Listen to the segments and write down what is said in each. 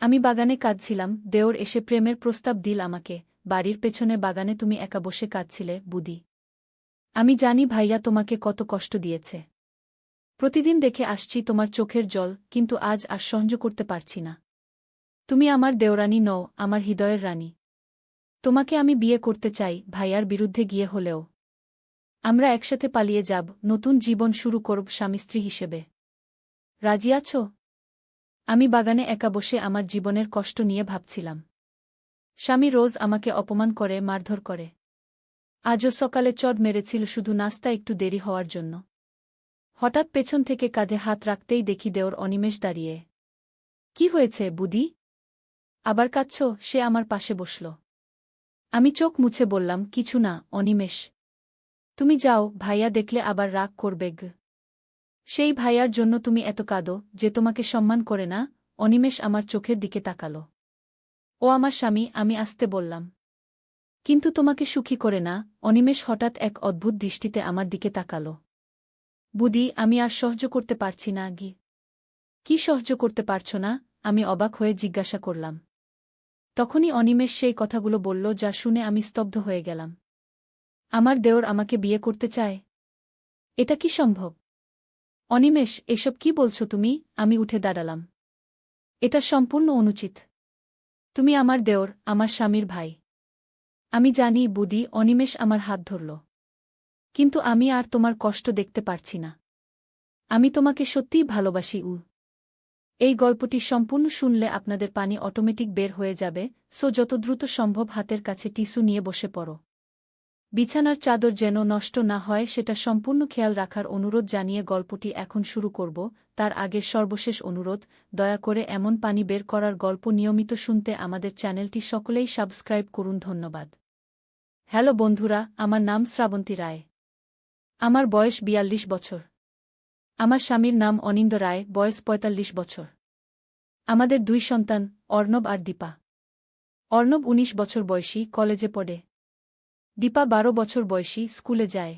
আমি বাগানে কাঁদছিলাম, দেওর এসে প্রেমের প্রস্তাব দিল আমাকে। বাড়ির পেছনে বাগানে তুমি একা বসে কাঁদছিলে, বুদি। আমি জানি ভাইয়া তোমাকে কত কষ্ট দিয়েছে। প্রতিদিন দেখে আসছি তোমার চোখের জল, কিন্তু আজ আর সহ্য করতে পারছি না। তুমি আমার দেওরানী নও, আমার হৃদয়ের রানী। তোমাকে আমি বিয়ে করতে চাই, ভাইয়ার বিরুদ্ধে গিয়ে হলেও। আমরা একসাথে পালিয়ে যাব, নতুন জীবন শুরু করব স্বামী স্ত্রী হিসেবে। রাজি আছো? আমি বাগানে একা বসে আমার জীবনের কষ্ট নিয়ে ভাবছিলাম। স্বামী রোজ আমাকে অপমান করে, মারধর করে। আজও সকালে চড় মেরেছিল শুধু নাস্তা একটু দেরি হওয়ার জন্য। হঠাৎ পেছন থেকে কাঁধে হাত রাখতেই দেখি দেওর অনিমেষ দাঁড়িয়ে। কি হয়েছে, বুদি? আবার কাঁদছ? সে আমার পাশে বসল। আমি চোখ মুছে বললাম, কিছু না, অনিমেষ। তুমি যাও, ভাইয়া দেখলে আবার রাগ করবে গ। সেই ভাইয়ার জন্য তুমি এত কাঁদো, যে তোমাকে সম্মান করে না? অনিমেষ আমার চোখের দিকে তাকালো। ও আমার স্বামী, আমি আস্তে বললাম। কিন্তু তোমাকে সুখী করে না? অনিমেষ হঠাৎ এক অদ্ভুত দৃষ্টিতে আমার দিকে তাকালো। বুদি, আমি আর সহ্য করতে পারছি না। কি সহ্য করতে পারছ না? আমি অবাক হয়ে জিজ্ঞাসা করলাম। তখনই অনিমেষ সেই কথাগুলো বলল যা শুনে আমি স্তব্ধ হয়ে গেলাম। আমার দেওর আমাকে বিয়ে করতে চায়? এটা কি সম্ভব? অনিমেষ, এসব কি বলছো তুমি? আমি উঠে দাঁড়ালাম। এটা সম্পূর্ণ অনুচিত। তুমি আমার দেওর, আমার স্বামীর ভাই। আমি জানি, বুদি। অনিমেষ আমার হাত ধরল। কিন্তু আমি আর তোমার কষ্ট দেখতে পারছি না। আমি তোমাকে সত্যিই ভালোবাসি। এই গল্পটি সম্পূর্ণ শুনলে আপনাদের পানি অটোমেটিক বের হয়ে যাবে, সো যত দ্রুত সম্ভব হাতের কাছে টিস্যু নিয়ে বসে পড়ো। বিছানার চাদর যেন নষ্ট না হয় সেটা সম্পূর্ণ খেয়াল রাখার অনুরোধ জানিয়ে গল্পটি এখন শুরু করব। তার আগের সর্বশেষ অনুরোধ, দয়া করে এমন পানি বের করার গল্প নিয়মিত শুনতে আমাদের চ্যানেলটি সকলেই সাবস্ক্রাইব করুন। ধন্যবাদ। হ্যালো বন্ধুরা, আমার নাম শ্রাবন্তী রায়। আমার বয়স ৪২ বছর। আমার স্বামীর নাম অনিন্দ রায়, বয়স ৪৫ বছর। আমাদের ২ সন্তান, অর্ণব আর দীপা। অর্ণব ১৯ বছর বয়সী, কলেজে পড়ে। দীপা ১২ বছর বয়সী, স্কুলে যায়।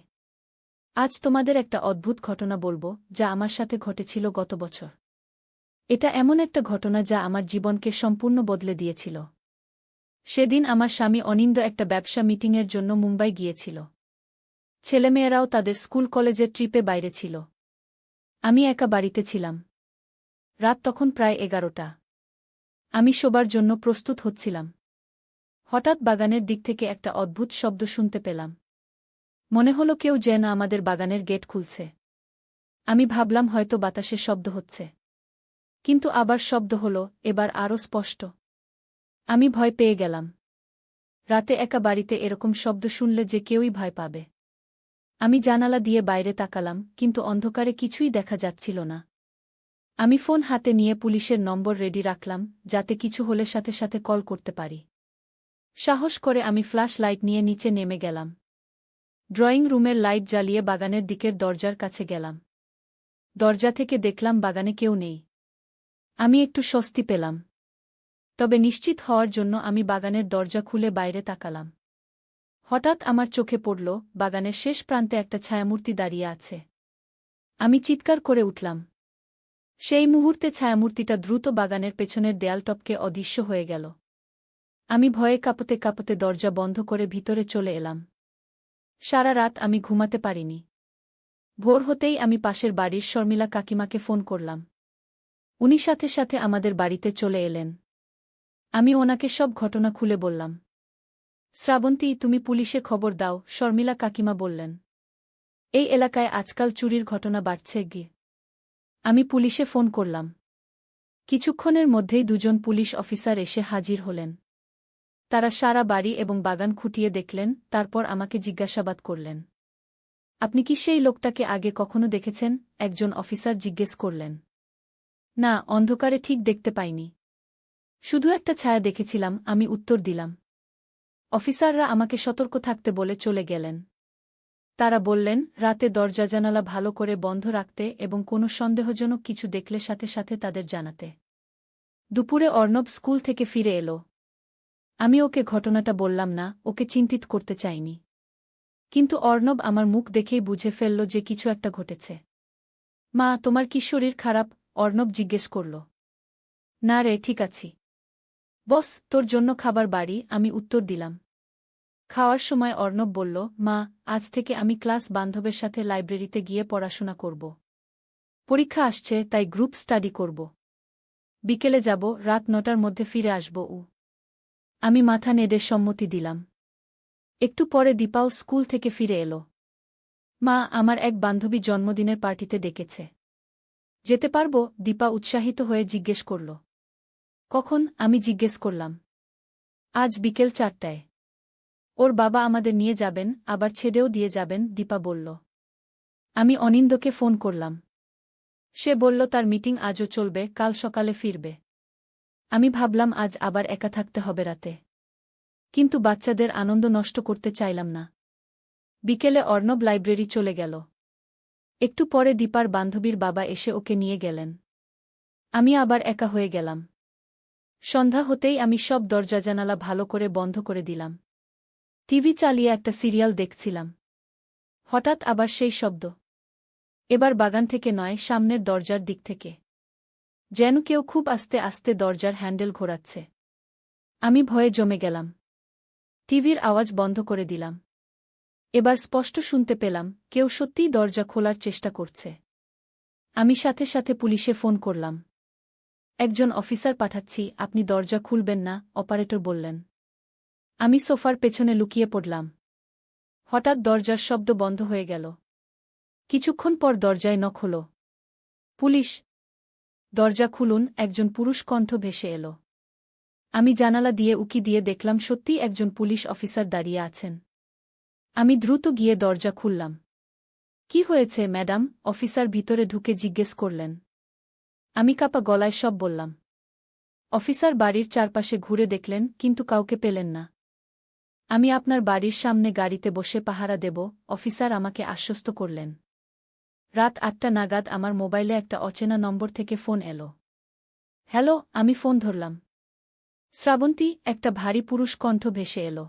আজ তোমাদের একটা অদ্ভুত ঘটনা বলবো, যা আমার সাথে ঘটেছিল গত বছর। এটা এমন একটা ঘটনা যা আমার জীবনকে সম্পূর্ণ বদলে দিয়েছিল। সেদিন আমার স্বামী অনিন্দ একটা ব্যবসা মিটিংয়ের জন্য মুম্বাই গিয়েছিল। ছেলেমেয়েরাও তাদের স্কুল কলেজের ট্রিপে বাইরে ছিল। আমি একা বাড়িতে ছিলাম। রাত তখন প্রায় ১১টা। আমি শোবার জন্য প্রস্তুত হচ্ছিলাম। হঠাৎ বাগানের দিক থেকে একটা অদ্ভুত শব্দ শুনতে পেলাম। মনে হলো কেউ যেন আমাদের বাগানের গেট খুলছে। আমি ভাবলাম হয়তো বাতাসের শব্দ হচ্ছে। কিন্তু আবার শব্দ হলো, এবার আরও স্পষ্ট। আমি ভয় পেয়ে গেলাম। রাতে একা বাড়িতে এরকম শব্দ শুনলে যে কেউই ভয় পাবে। আমি জানালা দিয়ে বাইরে তাকালাম, কিন্তু অন্ধকারে কিছুই দেখা যাচ্ছিল না। আমি ফোন হাতে নিয়ে পুলিশের নম্বর রেডি রাখলাম, যাতে কিছু হলে সাথে সাথে কল করতে পারি। সাহস করে আমি ফ্ল্যাশ লাইট নিয়ে নিচে নেমে গেলাম। ড্রয়িং রুমের লাইট জ্বালিয়ে বাগানের দিকের দরজার কাছে গেলাম। দরজা থেকে দেখলাম বাগানে কেউ নেই। আমি একটু স্বস্তি পেলাম। তবে নিশ্চিত হওয়ার জন্য আমি বাগানের দরজা খুলে বাইরে তাকালাম। হঠাৎ আমার চোখে পড়ল, বাগানের শেষ প্রান্তে একটা ছায়ামূর্তি দাঁড়িয়ে আছে। আমি চিৎকার করে উঠলাম। সেই মুহূর্তে ছায়ামূর্তিটা দ্রুত বাগানের পেছনের দেয়াল টপকে অদৃশ্য হয়ে গেল। আমি ভয়ে কাঁপতে কাঁপতে দরজা বন্ধ করে ভিতরে চলে এলাম। সারা রাত আমি ঘুমাতে পারিনি। ভোর হতেই আমি পাশের বাড়ির শর্মিলা কাকিমাকে ফোন করলাম। উনি সাথে সাথে আমাদের বাড়িতে চলে এলেন। আমি ওনাকে সব ঘটনা খুলে বললাম। শ্রাবন্তী, তুমি পুলিশে খবর দাও, শর্মিলা কাকিমা বললেন। এই এলাকায় আজকাল চুরির ঘটনা বাড়ছে গিয়ে। আমি পুলিশে ফোন করলাম। কিছুক্ষণের মধ্যেই ২ জন পুলিশ অফিসার এসে হাজির হলেন। তারা সারা বাড়ি এবং বাগান খুঁটিয়ে দেখলেন, তারপর আমাকে জিজ্ঞাসাবাদ করলেন। আপনি কি সেই লোকটাকে আগে কখনো দেখেছেন? একজন অফিসার জিজ্ঞেস করলেন। না, অন্ধকারে ঠিক দেখতে পাইনি। শুধু একটা ছায়া দেখেছিলাম, আমি উত্তর দিলাম। অফিসাররা আমাকে সতর্ক থাকতে বলে চলে গেলেন। তারা বললেন, রাতে দরজা জানালা ভালো করে বন্ধ রাখতে এবং কোনো সন্দেহজনক কিছু দেখলে সাথে সাথে তাদের জানাতে। দুপুরে অর্ণব স্কুল থেকে ফিরে এলো। আমি ওকে ঘটনাটা বললাম না, ওকে চিন্তিত করতে চাইনি। কিন্তু অর্ণব আমার মুখ দেখেই বুঝে ফেলল যে কিছু একটা ঘটেছে। মা, তোমার কি শরীর খারাপ? অর্ণব জিজ্ঞেস করল। না রে, ঠিক আছি। বস, তোর জন্য খাবার বাড়ি, আমি উত্তর দিলাম। খাওয়ার সময় অর্ণব বলল, মা, আজ থেকে আমি ক্লাস বান্ধবের সাথে লাইব্রেরিতে গিয়ে পড়াশোনা করব। পরীক্ষা আসছে, তাই গ্রুপ স্টাডি করব। বিকেলে যাব, রাত 9টার মধ্যে ফিরে আসব। আমি মাথা নেড়ে সম্মতি দিলাম। একটু পরে দীপাও স্কুল থেকে ফিরে এলো। মা, আমার এক বান্ধবী জন্মদিনের পার্টিতে ডেকেছে। যেতে পারব? দীপা উৎসাহিত হয়ে জিজ্ঞেস করল। কখন? আমি জিজ্ঞেস করলাম। আজ বিকেল 4টায়। ওর বাবা আমাদের নিয়ে যাবেন, আবার ছেড়েও দিয়ে যাবেন, দীপা বলল। আমি অনিন্দকে ফোন করলাম। সে বলল তার মিটিং আজও চলবে, কাল সকালে ফিরবে। আমি ভাবলাম আজ আবার একা থাকতে হবে রাতে। কিন্তু বাচ্চাদের আনন্দ নষ্ট করতে চাইলাম না। বিকেলে অর্ণব লাইব্রেরি চলে গেল। একটু পরে দীপার বান্ধবীর বাবা এসে ওকে নিয়ে গেলেন। আমি আবার একা হয়ে গেলাম। সন্ধ্যা হতেই আমি সব দরজা জানালা ভালো করে বন্ধ করে দিলাম। টিভি চালিয়ে একটা সিরিয়াল দেখছিলাম। হঠাৎ আবার সেই শব্দ। এবার বাগান থেকে নয়, সামনের দরজার দিক থেকে। যেন কেউ খুব আস্তে আস্তে দরজার হ্যান্ডেল ঘোরাচ্ছে। আমি ভয়ে জমে গেলাম। টিভির আওয়াজ বন্ধ করে দিলাম। এবার স্পষ্ট শুনতে পেলাম কেউ সত্যিই দরজা খোলার চেষ্টা করছে। আমি সাথে সাথে পুলিশে ফোন করলাম। একজন অফিসার পাঠাচ্ছি, আপনি দরজা খুলবেন না, অপারেটর বললেন। আমি সোফার পেছনে লুকিয়ে পড়লাম। হঠাৎ দরজার শব্দ বন্ধ হয়ে গেল। কিছুক্ষণ পর দরজায় নক হলো। পুলিশ! দরজা খুলুন, একজন পুরুষ কণ্ঠ ভেসে এলো। আমি জানালা দিয়ে উকি দিয়ে দেখলাম সত্যিই একজন পুলিশ অফিসার দাঁড়িয়ে আছেন। আমি দ্রুত গিয়ে দরজা খুললাম। কি হয়েছে ম্যাডাম? অফিসার ভিতরে ঢুকে জিজ্ঞেস করলেন। আমি কাঁপা গলায় সব বললাম। অফিসার বাড়ির চারপাশে ঘুরে দেখলেন, কিন্তু কাউকে পেলেন না। আমি আপনার বাড়ির সামনে গাড়িতে বসে পাহারা দেব, অফিসার আমাকে আশ্বস্ত করলেন। রাত 8টা নাগাদ আমার মোবাইলে একটা অচেনা নম্বর থেকে ফোন এলো। হ্যালো, আমি ফোন ধরলাম। শ্রাবন্তী, একটা ভারী পুরুষ কণ্ঠ ভেসে এলো।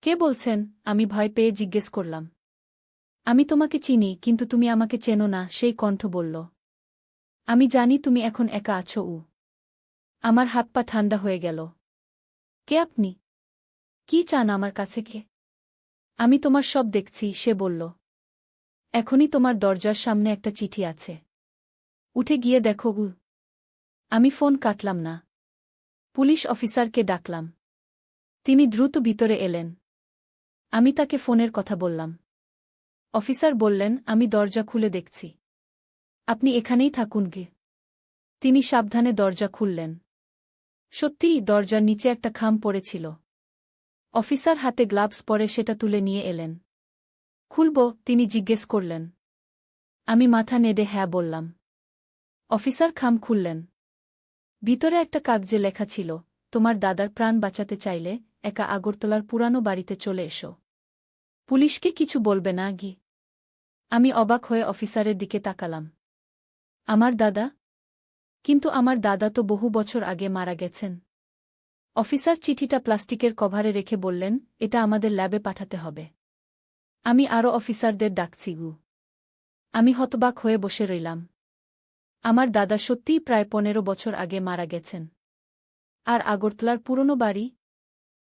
কে বলছেন? আমি ভয় পেয়ে জিজ্ঞেস করলাম। আমি তোমাকে চিনি, কিন্তু তুমি আমাকে চেনো না, সেই কণ্ঠ বলল। আমি জানি তুমি এখন একা আছো। আমার হাত পা ঠান্ডা হয়ে গেল। কে আপনি? কি চান আমার কাছে? কে? আমি তোমার সব দেখছি, সে বলল। এখনই তোমার দরজার সামনে একটা চিঠি আছে। উঠে গিয়ে দেখো। আমি ফোন কাটলাম না। পুলিশ অফিসারকে ডাকলাম। তিনি দ্রুত ভিতরে এলেন। আমি তাকে ফোনের কথা বললাম। অফিসার বললেন, আমি দরজা খুলে দেখছি। আপনি এখানেই থাকুন গে। তিনি সাবধানে দরজা খুললেন। সত্যিই দরজার নিচে একটা খাম পড়েছিল। অফিসার হাতে গ্লাভস পরে সেটা তুলে নিয়ে এলেন। খুলব? তিনি জিজ্ঞেস করলেন। আমি মাথা নেড়ে হ্যাঁ বললাম। অফিসার খাম খুললেন। ভিতরে একটা কাগজে লেখা ছিল, তোমার দাদার প্রাণ বাঁচাতে চাইলে একা আগরতলার পুরানো বাড়িতে চলে এসো। পুলিশকে কিছু বলবে না গি। আমি অবাক হয়ে অফিসারের দিকে তাকালাম। আমার দাদা? কিন্তু আমার দাদা তো বহু বছর আগে মারা গেছেন। অফিসার চিঠিটা প্লাস্টিকের কভারে রেখে বললেন, এটা আমাদের ল্যাবে পাঠাতে হবে। আমি আরও অফিসারদের ডাকছি। আমি হতবাক হয়ে বসে রইলাম। আমার দাদা সত্যিই প্রায় 15 বছর আগে মারা গেছেন। আর আগরতলার পুরনো বাড়ি?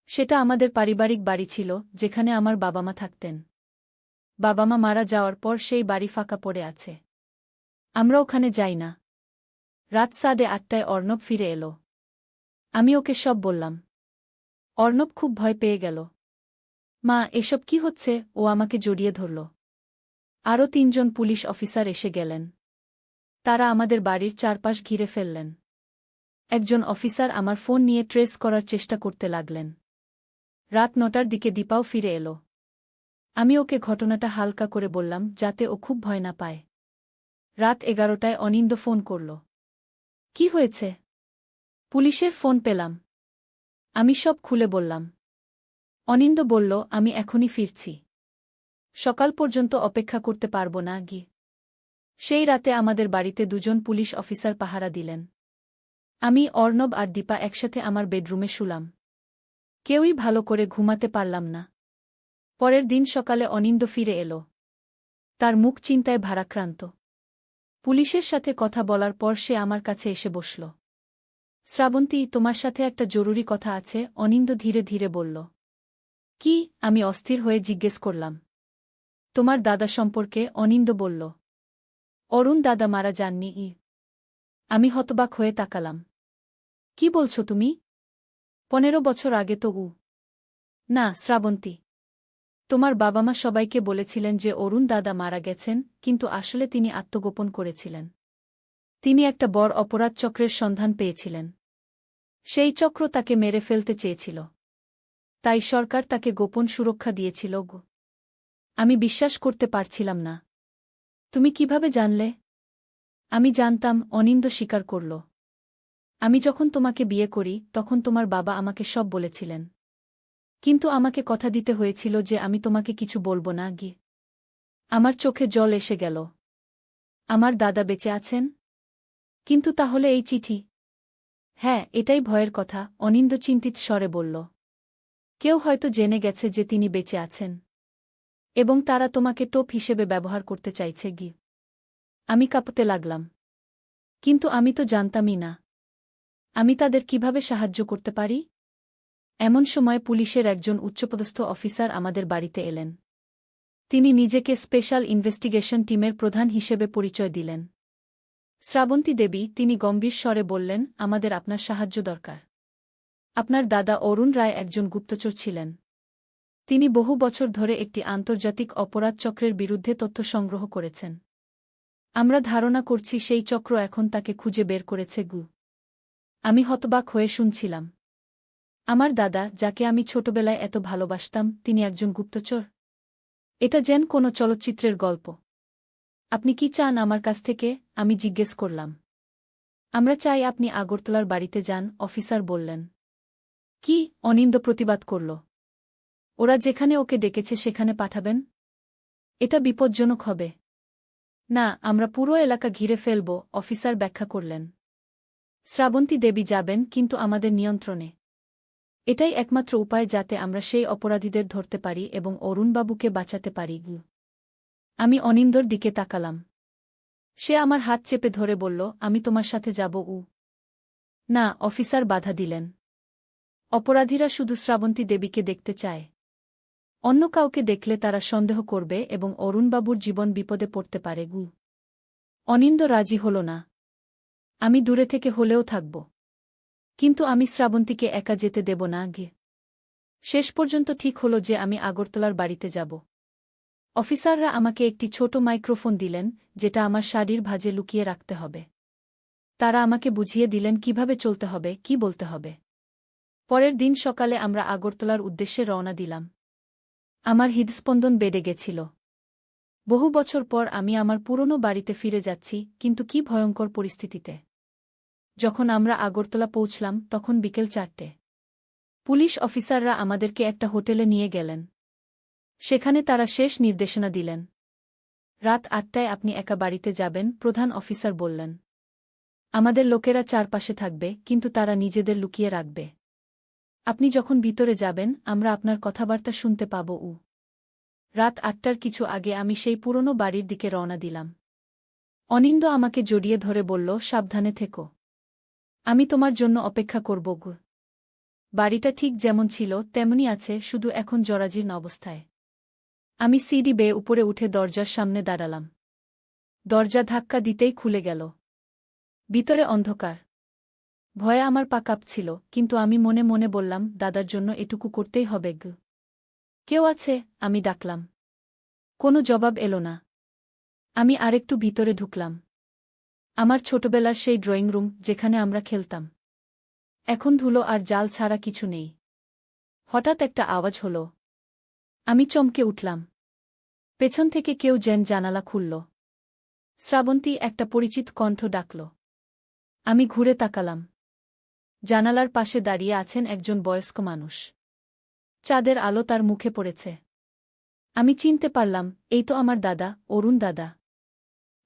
সেটা আমাদের পারিবারিক বাড়ি ছিল, যেখানে আমার বাবা মা থাকতেন। বাবা মা মারা যাওয়ার পর সেই বাড়ি ফাঁকা পড়ে আছে। আমরা ওখানে যাই না। রাত 8:30টায় অর্ণব ফিরে এলো। আমি ওকে সব বললাম। অর্ণব খুব ভয় পেয়ে গেল। মা, এসব কি হচ্ছে? ও আমাকে জড়িয়ে ধরল। আরও 3জন পুলিশ অফিসার এসে গেলেন। তারা আমাদের বাড়ির চারপাশ ঘিরে ফেললেন। একজন অফিসার আমার ফোন নিয়ে ট্রেস করার চেষ্টা করতে লাগলেন। রাত 9টার দিকে দীপাও ফিরে এলো। আমি ওকে ঘটনাটা হালকা করে বললাম, যাতে ও খুব ভয় না পায়। রাত 11টায় অনিন্দ ফোন করল। কি হয়েছে? পুলিশের ফোন পেলাম। আমি সব খুলে বললাম। অনিন্দ বলল, আমি এখনই ফিরছি। সকাল পর্যন্ত অপেক্ষা করতে পারব না গি। সেই রাতে আমাদের বাড়িতে 2জন পুলিশ অফিসার পাহারা দিলেন। আমি, অর্ণব আর দীপা একসাথে আমার বেডরুমে শুলাম। কেউই ভালো করে ঘুমাতে পারলাম না। পরের দিন সকালে অনিন্দ ফিরে এলো। তার মুখ চিন্তায় ভারাক্রান্ত। পুলিশের সাথে কথা বলার পর সে আমার কাছে এসে বসল। শ্রাবন্তী, তোমার সাথে একটা জরুরি কথা আছে, অনিন্দ ধীরে ধীরে বলল। কি? আমি অস্থির হয়ে জিজ্ঞেস করলাম। তোমার দাদা সম্পর্কে, অনিন্দ বলল। অরুণ দাদা মারা যাননি? আমি হতবাক হয়ে তাকালাম। কি বলছো তুমি? 15 বছর আগে তো না, শ্রাবন্তী। তোমার বাবা মা সবাইকে বলেছিলেন যে অরুণ দাদা মারা গেছেন, কিন্তু আসলে তিনি আত্মগোপন করেছিলেন। তিনি একটা বড় অপরাধ চক্রের সন্ধান পেয়েছিলেন। সেই চক্র তাকে মেরে ফেলতে চেয়েছিল। তাই সরকার তাকে গোপন সুরক্ষা দিয়েছিল। আমি বিশ্বাস করতে পারছিলাম না। তুমি কিভাবে জানলে? আমি জানতাম, অনিন্দ স্বীকার করল। আমি যখন তোমাকে বিয়ে করি তখন তোমার বাবা আমাকে সব বলেছিলেন। কিন্তু আমাকে কথা দিতে হয়েছিল যে আমি তোমাকে কিছু বলবো না। আমার চোখে জল এসে গেল। আমার দাদা বেঁচে আছেন? কিন্তু তাহলে এই চিঠি? হ্যাঁ, এটাই ভয়ের কথা, অনিন্দ চিন্তিত স্বরে বলল। কেউ হয়তো জেনে গেছে যে তিনি বেঁচে আছেন। এবং তারা তোমাকে টোপ হিসেবে ব্যবহার করতে চাইছে। আমি কাঁপতে লাগলাম। কিন্তু আমি তো জানতামই না। আমি তাদের কিভাবে সাহায্য করতে পারি? এমন সময় পুলিশের একজন উচ্চপদস্থ অফিসার আমাদের বাড়িতে এলেন। তিনি নিজেকে স্পেশাল ইনভেস্টিগেশন টিমের প্রধান হিসেবে পরিচয় দিলেন। শ্রাবন্তী দেবী, তিনি গম্ভীর স্বরে বললেন, আমাদের আপনার সাহায্য দরকার। আপনার দাদা অরুণ রায় একজন গুপ্তচর ছিলেন। তিনি বহু বছর ধরে একটি আন্তর্জাতিক অপরাধ চক্রের বিরুদ্ধে তথ্য সংগ্রহ করেছেন। আমরা ধারণা করছি সেই চক্র এখন তাকে খুঁজে বের করেছে। আমি হতবাক হয়ে শুনছিলাম। আমার দাদা, যাকে আমি ছোটবেলায় এত ভালোবাসতাম, তিনি একজন গুপ্তচর? এটা যেন কোনো চলচ্চিত্রের গল্প। আপনি কি চান আমার কাছ থেকে? আমি জিজ্ঞেস করলাম। আমরা চাই আপনি আগরতলার বাড়িতে যান, অফিসার বললেন। কি? অনিন্দ প্রতিবাদ করল। ওরা যেখানে ওকে ডেকেছে সেখানে পাঠাবেন? এটা বিপজ্জনক হবে। না, আমরা পুরো এলাকা ঘিরে ফেলব, অফিসার ব্যাখ্যা করলেন। শ্রাবন্তী দেবী যাবেন, কিন্তু আমাদের নিয়ন্ত্রণে। এটাই একমাত্র উপায় যাতে আমরা সেই অপরাধীদের ধরতে পারি এবং অরুণবাবুকে বাঁচাতে পারি। আমি অনিন্দর দিকে তাকালাম। সে আমার হাত চেপে ধরে বলল, আমি তোমার সাথে যাব। না, অফিসার বাধা দিলেন। অপরাধীরা শুধু শ্রাবন্তী দেবীকে দেখতে চায়। অন্য কাউকে দেখলে তারা সন্দেহ করবে এবং অরুণবাবুর জীবন বিপদে পড়তে পারে। অনিন্দ রাজি হল না। আমি দূরে থেকে হলেও থাকব। কিন্তু আমি শ্রাবন্তীকে একা যেতে দেব না। শেষ পর্যন্ত ঠিক হল যে আমি আগরতলার বাড়িতে যাব। অফিসাররা আমাকে একটি ছোট মাইক্রোফোন দিলেন, যেটা আমার শাড়ির ভাঁজে লুকিয়ে রাখতে হবে। তারা আমাকে বুঝিয়ে দিলেন কিভাবে চলতে হবে, কি বলতে হবে। পরের দিন সকালে আমরা আগরতলার উদ্দেশ্যে রওনা দিলাম। আমার হৃদস্পন্দন বেড়ে গেছিল। বহু বছর পর আমি আমার পুরনো বাড়িতে ফিরে যাচ্ছি, কিন্তু কি ভয়ঙ্কর পরিস্থিতিতে। যখন আমরা আগরতলা পৌঁছলাম তখন বিকেল 4টে। পুলিশ অফিসাররা আমাদেরকে একটা হোটেলে নিয়ে গেলেন। সেখানে তারা শেষ নির্দেশনা দিলেন। রাত 8টায় আপনি একা বাড়িতে যাবেন, প্রধান অফিসার বললেন। আমাদের লোকেরা চারপাশে থাকবে, কিন্তু তারা নিজেদের লুকিয়ে রাখবে। আপনি যখন ভিতরে যাবেন আমরা আপনার কথাবার্তা শুনতে পাব। রাত 8টার কিছু আগে আমি সেই পুরনো বাড়ির দিকে রওনা দিলাম। অনিন্দ আমাকে জড়িয়ে ধরে বলল, সাবধানে থেকো। আমি তোমার জন্য অপেক্ষা করব। বাড়িটা ঠিক যেমন ছিল তেমনি আছে, শুধু এখন জরাজীর্ণ অবস্থায়। আমি সিঁড়ি বেয়ে উপরে উঠে দরজার সামনে দাঁড়ালাম। দরজা ধাক্কা দিতেই খুলে গেল। ভিতরে অন্ধকার। ভয়ে আমার পা কাঁপছিল, কিন্তু আমি মনে মনে বললাম, দাদার জন্য এটুকু করতেই হবে। কেউ আছে? আমি ডাকলাম। কোনো জবাব এলো না। আমি আরেকটু ভিতরে ঢুকলাম। আমার ছোটবেলার সেই ড্রয়িং রুম, যেখানে আমরা খেলতাম। এখন ধুলো আর জাল ছাড়া কিছু নেই। হঠাৎ একটা আওয়াজ হল। আমি চমকে উঠলাম। পেছন থেকে কেউ যেন জানালা খুলল। শ্রাবন্তী, একটা পরিচিত কণ্ঠ ডাকল। আমি ঘুরে তাকালাম। জানালার পাশে দাঁড়িয়ে আছেন একজন বয়স্ক মানুষ। চাঁদের আলো তার মুখে পড়েছে। আমি চিনতে পারলাম, এই তো আমার দাদা, অরুণ দাদা।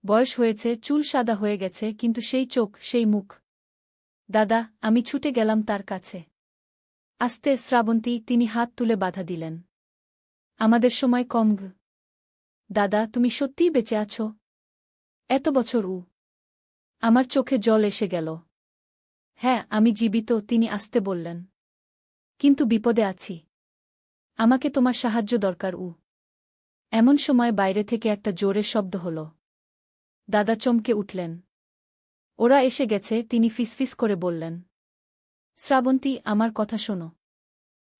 বয়স হয়েছে, চুল সাদা হয়ে গেছে, কিন্তু সেই চোখ, সেই মুখ। দাদা! আমি ছুটে গেলাম তার কাছে। আস্তে, শ্রাবন্তী, তিনি হাত তুলে বাধা দিলেন। আমাদের সময় কম। দাদা, তুমি সত্যিই বেঁচে আছো? এত বছর। আমার চোখে জল এসে গেল। হ্যাঁ, আমি জীবিত, তিনি আস্তে বললেন। কিন্তু বিপদে আছি। আমাকে তোমার সাহায্য দরকার। এমন সময় বাইরে থেকে একটা জোরে শব্দ হল। দাদা চমকে উঠলেন। ওরা এসে গেছে, তিনি ফিসফিস করে বললেন। শ্রাবন্তী, আমার কথা শোনো।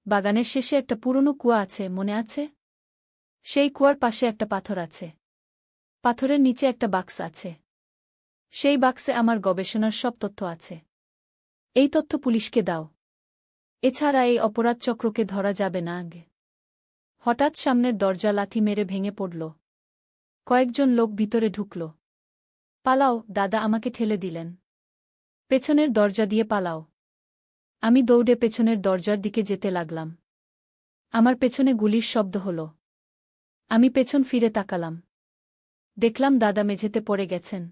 বাগানের শেষে একটা পুরনো কুয়া আছে, মনে আছে? সেই কুয়ার পাশে একটা পাথর আছে। পাথরের নিচে একটা বাক্স আছে। সেই বাক্সে আমার গবেষণার সব তথ্য আছে। এই তথ্য পুলিশকে দাও। এছাড়া এই অপরাধ চক্রকে ধরা যাবে না। আগে হঠাৎ সামনের দরজা লাথি মেরে ভেঙে পড়ল। কয়েকজন লোক ভিতরে ঢুকল। পালাও, দাদা আমাকে ঠেলে দিলেন। পেছনের দরজা দিয়ে পালাও। আমি দৌড়ে পেছনের দরজার দিকে যেতে লাগলাম। আমার পেছনে গুলির শব্দ হল। আমি পেছন ফিরে তাকালাম। দেখলাম দাদা মেঝেতে পড়ে গেছেন।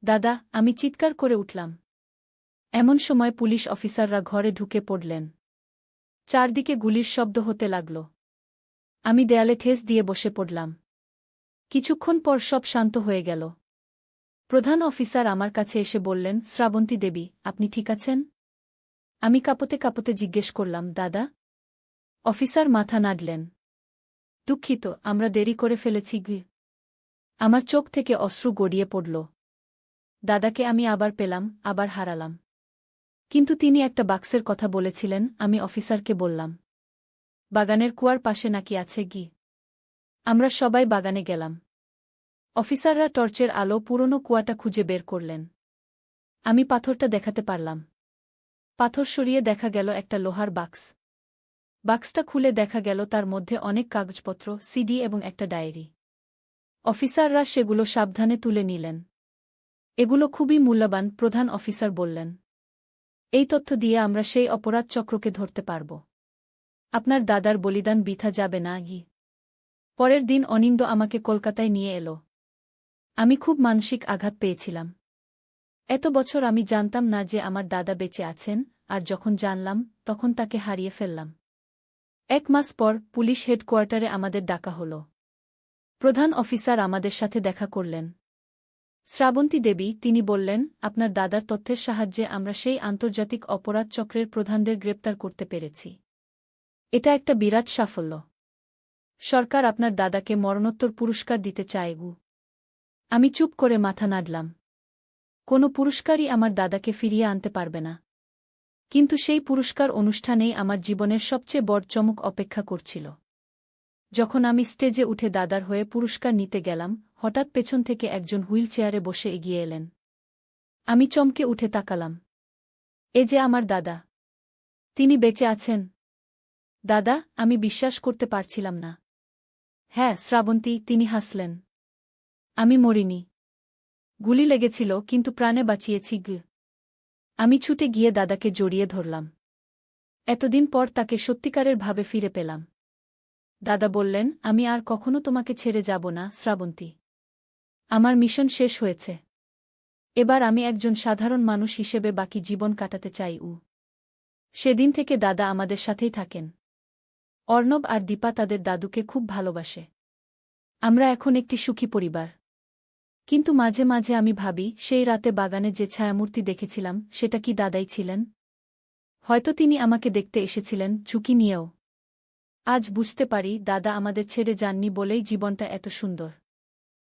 দাদা, আমি চিৎকার করে উঠলাম। এমন সময় পুলিশ অফিসাররা ঘরে ঢুকে পড়লেন। চারদিকে গুলির শব্দ হতে লাগল। আমি দেয়ালে ঠেস দিয়ে বসে পড়লাম। কিছুক্ষণ পর সব শান্ত হয়ে গেল। প্রধান অফিসার আমার কাছে এসে বললেন, শ্রাবন্তী দেবী, আপনি ঠিক আছেন? আমি কাঁপতে কাঁপতে জিজ্ঞেস করলাম, দাদা? অফিসার মাথা নাড়লেন। দুঃখিত, আমরা দেরি করে ফেলেছি। আমার চোখ থেকে অশ্রু গড়িয়ে পড়ল। দাদাকে আমি আবার পেলাম, আবার হারালাম। কিন্তু তিনি একটা বাক্সের কথা বলেছিলেন, আমি অফিসারকে বললাম। বাগানের কুয়ার পাশে নাকি আছে। আমরা সবাই বাগানে গেলাম। অফিসাররা টর্চের আলো পুরনো কুয়াটা খুঁজে বের করলেন। আমি পাথরটা দেখাতে পারলাম। পাথর সরিয়ে দেখা গেল একটা লোহার বাক্স। বাক্সটা খুলে দেখা গেল তার মধ্যে অনেক কাগজপত্র, সিডি এবং একটা ডায়েরি। অফিসাররা সেগুলো সাবধানে তুলে নিলেন। এগুলো খুবই মূল্যবান, প্রধান অফিসার বললেন। এই তথ্য দিয়ে আমরা সেই অপরাধ চক্রকে ধরতে পারব। আপনার দাদার বলিদান বৃথা যাবে না। পরের দিন অনিন্দ আমাকে কলকাতায় নিয়ে এল। আমি খুব মানসিক আঘাত পেয়েছিলাম। এত বছর আমি জানতাম না যে আমার দাদা বেঁচে আছেন, আর যখন জানলাম তখন তাকে হারিয়ে ফেললাম। 1 মাস পর পুলিশ হেডকোয়ার্টারে আমাদের ডাকা হল। প্রধান অফিসার আমাদের সাথে দেখা করলেন। শ্রাবন্তী দেবী, তিনি বললেন, আপনার দাদার তথ্যের সাহায্যে আমরা সেই আন্তর্জাতিক অপরাধ চক্রের প্রধানদের গ্রেপ্তার করতে পেরেছি। এটা একটা বিরাট সাফল্য। সরকার আপনার দাদাকে মরণোত্তর পুরস্কার দিতে চায়। আমি চুপ করে মাথা নাড়লাম। কোনো পুরস্কারই আমার দাদাকে ফিরিয়ে আনতে পারবে না। কিন্তু সেই পুরস্কার অনুষ্ঠানেই আমার জীবনের সবচেয়ে বড় চমক অপেক্ষা করছিল। যখন আমি স্টেজে উঠে দাদার হয়ে পুরস্কার নিতে গেলাম, হঠাৎ পেছন থেকে একজন হুইল চেয়ারে বসে এগিয়ে এলেন। আমি চমকে উঠে তাকালাম। এ যে আমার দাদা। তিনি বেঁচে আছেন। দাদা, আমি বিশ্বাস করতে পারছিলাম না। হ্যাঁ শ্রাবন্তী, তিনি হাসলেন। আমি মরিনি। গুলি লেগেছিল, কিন্তু প্রাণে বাঁচিয়েছি। আমি ছুটে গিয়ে দাদাকে জড়িয়ে ধরলাম। এতদিন পর তাকে সত্যিকারের ভাবে ফিরে পেলাম। দাদা বললেন, আমি আর কখনো তোমাকে ছেড়ে যাব না শ্রাবন্তী। আমার মিশন শেষ হয়েছে। এবার আমি একজন সাধারণ মানুষ হিসেবে বাকি জীবন কাটাতে চাই। সেদিন থেকে দাদা আমাদের সাথেই থাকেন। অর্ণব আর দীপা তাদের দাদুকে খুব ভালোবাসে। আমরা এখন একটি সুখী পরিবার। কিন্তু মাঝে মাঝে আমি ভাবি, সেই রাতে বাগানে যে ছায়ামূর্তি দেখেছিলাম সেটা কি দাদাই ছিলেন? হয়তো তিনি আমাকে দেখতে এসেছিলেন, ঝুঁকি নিয়েও। আজ বুঝতে পারি, দাদা আমাদের ছেড়ে যাননি বলেই জীবনটা এত সুন্দর।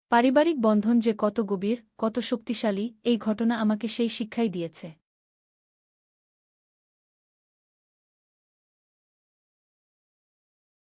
পারিবারিক বন্ধন যে কত গভীর, কত শক্তিশালী, এই ঘটনা আমাকে সেই শিক্ষাই দিয়েছে।